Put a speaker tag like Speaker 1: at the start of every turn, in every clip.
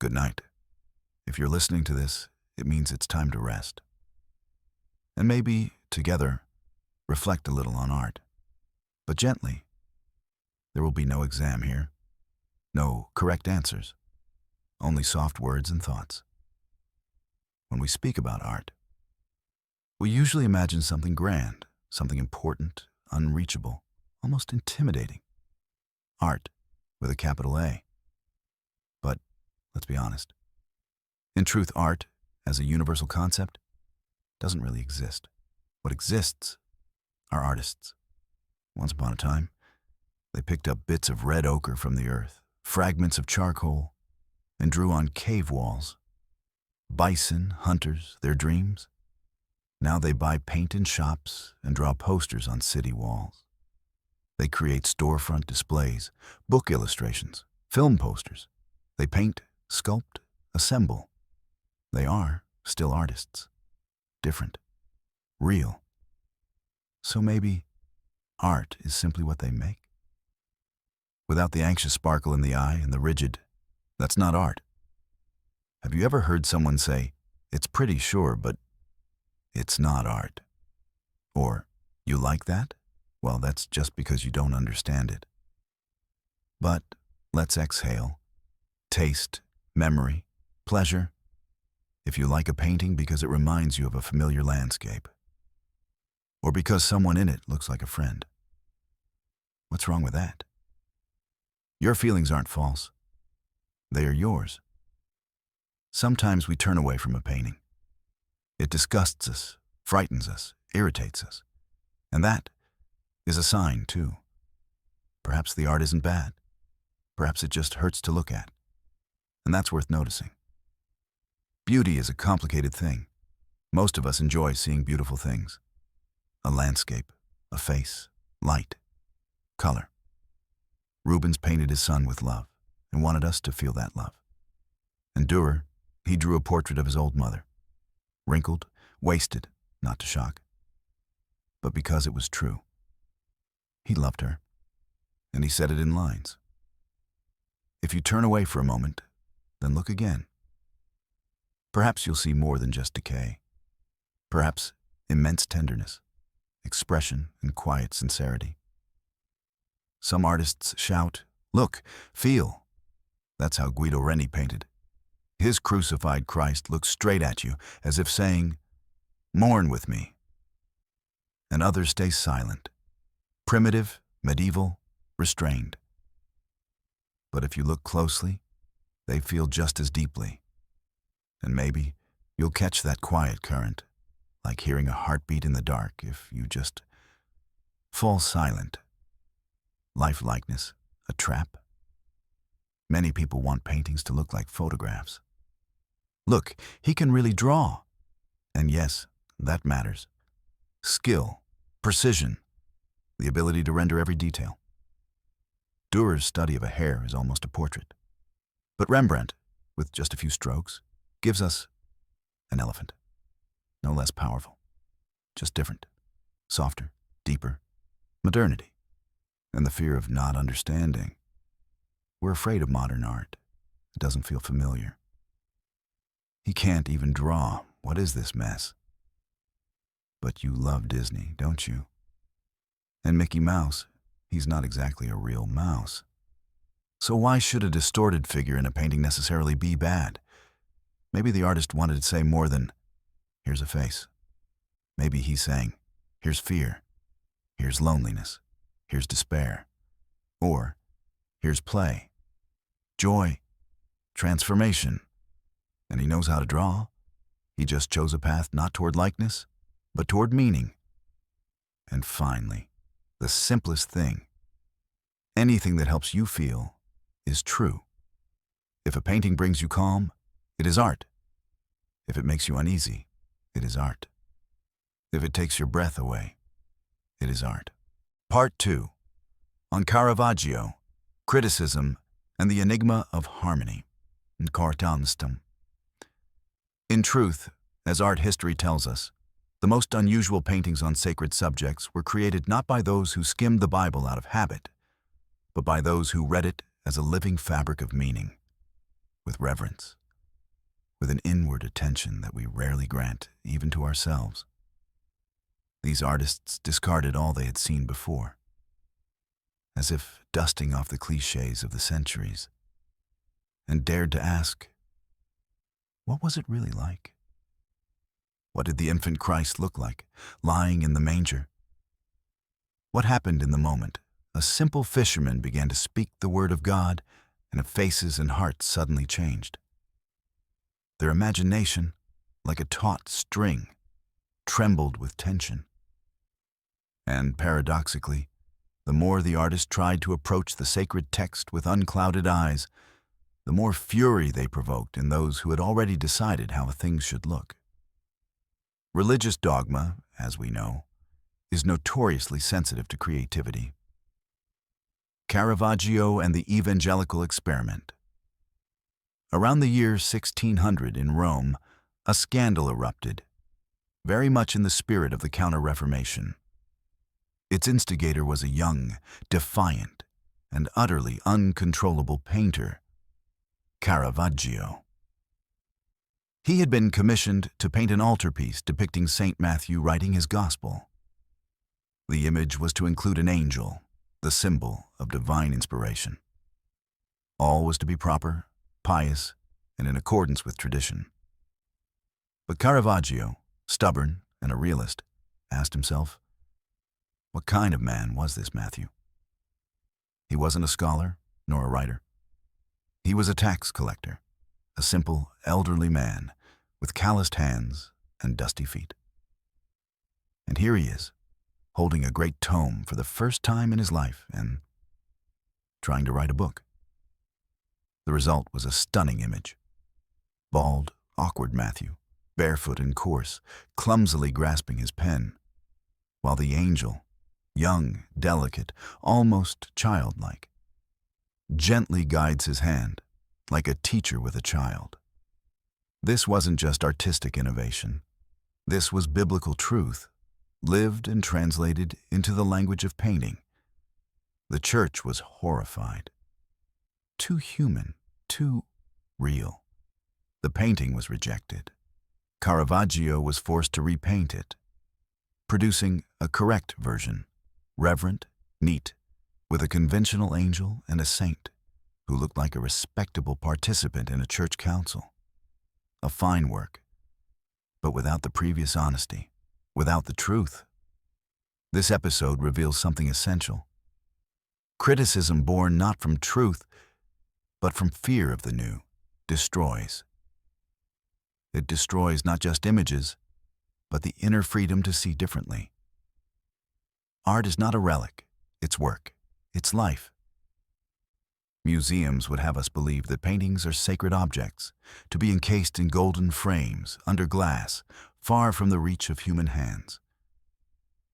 Speaker 1: good night. If you're listening to this, it means it's time to rest. And maybe, together, reflect a little on art. But gently. There will be no exam here. No correct answers. Only soft words and thoughts. When we speak about art, we usually imagine something grand, something important, unreachable, almost intimidating. Art, with a capital A. But, let's be honest. In truth, art, as a universal concept, doesn't really exist. What exists are artists. Once upon a time, they picked up bits of red ochre from the earth, fragments of charcoal, and drew on cave walls. Bison, hunters, their dreams. Now they buy paint in shops and draw posters on city walls. They create storefront displays, book illustrations, film posters. They paint, sculpt, assemble. They are still artists. Different. Real. So maybe art is simply what they make? Without the anxious sparkle in the eye and the rigid, that's not art. Have you ever heard someone say, "It's pretty sure, but it's not art"? Or, "You like that? Well, that's just because you don't understand it." But let's exhale. Taste, memory, pleasure. If you like a painting because it reminds you of a familiar landscape, or because someone in it looks like a friend, what's wrong with that? Your feelings aren't false. They are yours. Sometimes we turn away from a painting. It disgusts us, frightens us, irritates us. And that is a sign, too. Perhaps the art isn't bad. Perhaps it just hurts to look at. And that's worth noticing. Beauty is a complicated thing. Most of us enjoy seeing beautiful things. A landscape, a face, light, color. Rubens painted his son with love and wanted us to feel that love. And Dürer, he drew a portrait of his old mother. Wrinkled, wasted, not to shock, but because it was true. He loved her, and he said it in lines. If you turn away for a moment, then look again. Perhaps you'll see more than just decay. Perhaps immense tenderness, expression, and quiet sincerity. Some artists shout, "Look, feel." That's how Guido Reni painted. His crucified Christ looks straight at you, as if saying, "Mourn with me." And others stay silent, primitive, medieval, restrained. But if you look closely, they feel just as deeply. And maybe you'll catch that quiet current, like hearing a heartbeat in the dark if you just fall silent. Life-likeness, a trap. Many people want paintings to look like photographs. Look, he can really draw. And yes, that matters. Skill, precision, the ability to render every detail. Dürer's study of a hare is almost a portrait. But Rembrandt, with just a few strokes, gives us an elephant. No less powerful, just different, softer, deeper, modernity, and the fear of not understanding. We're afraid of modern art. It doesn't feel familiar. He can't even draw. What is this mess? But you love Disney, don't you? And Mickey Mouse, he's not exactly a real mouse. So why should a distorted figure in a painting necessarily be bad? Maybe the artist wanted to say more than, "Here's a face." Maybe he's saying, "Here's fear. Here's loneliness. Here's despair." Or, "Here's play, joy, transformation." And he knows how to draw. He just chose a path not toward likeness, but toward meaning. And finally, the simplest thing. Anything that helps you feel is true. If a painting brings you calm, it is art. If it makes you uneasy, it is art. If it takes your breath away, it is art. Part 2. On Caravaggio, Criticism and the Enigma of Harmony, in Kartanstam. In truth, as art history tells us, the most unusual paintings on sacred subjects were created not by those who skimmed the Bible out of habit, but by those who read it as a living fabric of meaning. with reverence, with an inward attention that we rarely grant even to ourselves. These artists discarded all they had seen before, as if dusting off the cliches of the centuries, and dared to ask, what was it really like? What did the infant Christ look like, lying in the manger? What happened in the moment? A simple fisherman began to speak the word of God, and faces and hearts suddenly changed. Their imagination, like a taut string, trembled with tension. And paradoxically, the more the artist tried to approach the sacred text with unclouded eyes, the more fury they provoked in those who had already decided how things should look. Religious dogma, as we know, is notoriously sensitive to creativity. Caravaggio and the evangelical experiment. Around the year 1600 in Rome, a scandal erupted, very much in the spirit of the Counter-Reformation. Its instigator was a young, defiant, and utterly uncontrollable painter, Caravaggio. He had been commissioned to paint an altarpiece depicting St. Matthew writing his gospel. The image was to include an angel, the symbol of divine inspiration. All was to be proper, pious, and in accordance with tradition. But Caravaggio, stubborn and a realist, asked himself, what kind of man was this Matthew? He wasn't a scholar nor a writer. He was a tax collector, a simple, elderly man with calloused hands and dusty feet. And here he is, holding a great tome for the first time in his life and trying to write a book. The result was a stunning image. Bald, awkward Matthew, barefoot and coarse, clumsily grasping his pen, while the angel, young, delicate, almost childlike, gently guides his hand, like a teacher with a child. This wasn't just artistic innovation. This was biblical truth, lived and translated into the language of painting. The church was horrified. Too human, too real. The painting was rejected. Caravaggio was forced to repaint it, producing a correct version, reverent, neat, with a conventional angel and a saint who looked like a respectable participant in a church council. A fine work, but without the previous honesty, without the truth. This episode reveals something essential. Criticism born not from truth, but from fear of the new, destroys. It destroys not just images, but the inner freedom to see differently. Art is not a relic, it's work, it's life. Museums would have us believe that paintings are sacred objects, to be encased in golden frames, under glass, far from the reach of human hands.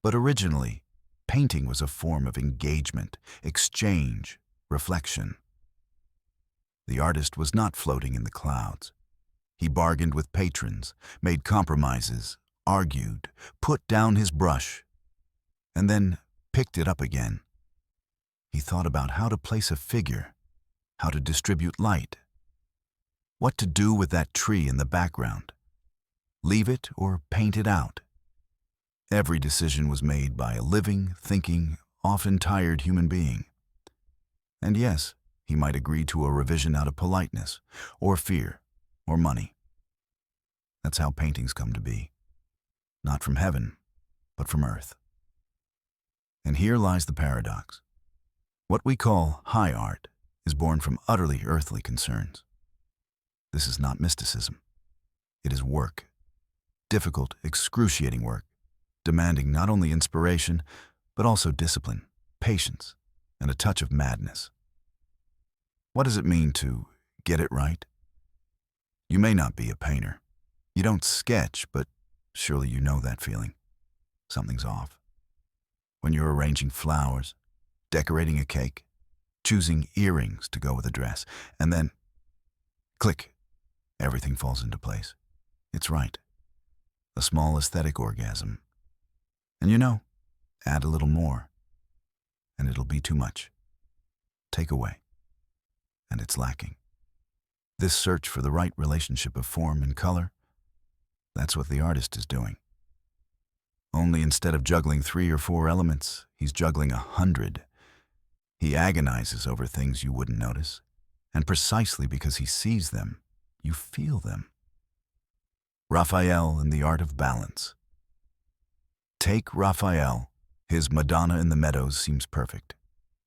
Speaker 1: But originally, painting was a form of engagement, exchange, reflection. The artist was not floating in the clouds. He bargained with patrons, made compromises, argued, put down his brush, and then picked it up again. He thought about how to place a figure, how to distribute light, what to do with that tree in the background, leave it or paint it out. Every decision was made by a living, thinking, often tired human being. And yes, he might agree to a revision out of politeness, or fear, or money. That's how paintings come to be, not from heaven, but from earth. And here lies the paradox. What we call high art is born from utterly earthly concerns. This is not mysticism. It is work. Difficult, excruciating work, demanding not only inspiration, but also discipline, patience, and a touch of madness. What does it mean to get it right? You may not be a painter. You don't sketch, but surely you know that feeling. Something's off. When you're arranging flowers, decorating a cake, choosing earrings to go with a dress, and then, click, everything falls into place. It's right. A small aesthetic orgasm. And you know, add a little more, and it'll be too much. Take away, and it's lacking. This search for the right relationship of form and color, that's what the artist is doing. Only instead of juggling 3 or 4 elements, he's juggling 100. He agonizes over things you wouldn't notice, and precisely because he sees them, you feel them. Raphael and the art of balance. Take Raphael. His Madonna in the Meadows seems perfect.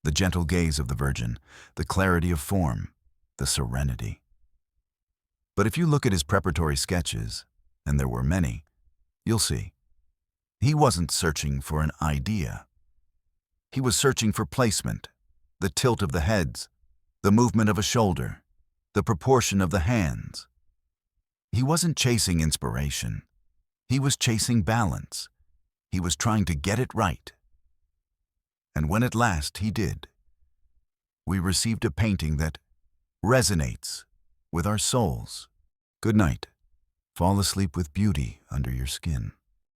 Speaker 1: The gentle gaze of the Virgin, the clarity of form, the serenity. But if you look at his preparatory sketches, and there were many, you'll see. He wasn't searching for an idea. He was searching for placement, the tilt of the heads, the movement of a shoulder, the proportion of the hands. He wasn't chasing inspiration. He was chasing balance. He was trying to get it right. And when at last he did, we received a painting that resonates with our souls. Good night. Fall asleep with beauty under your skin.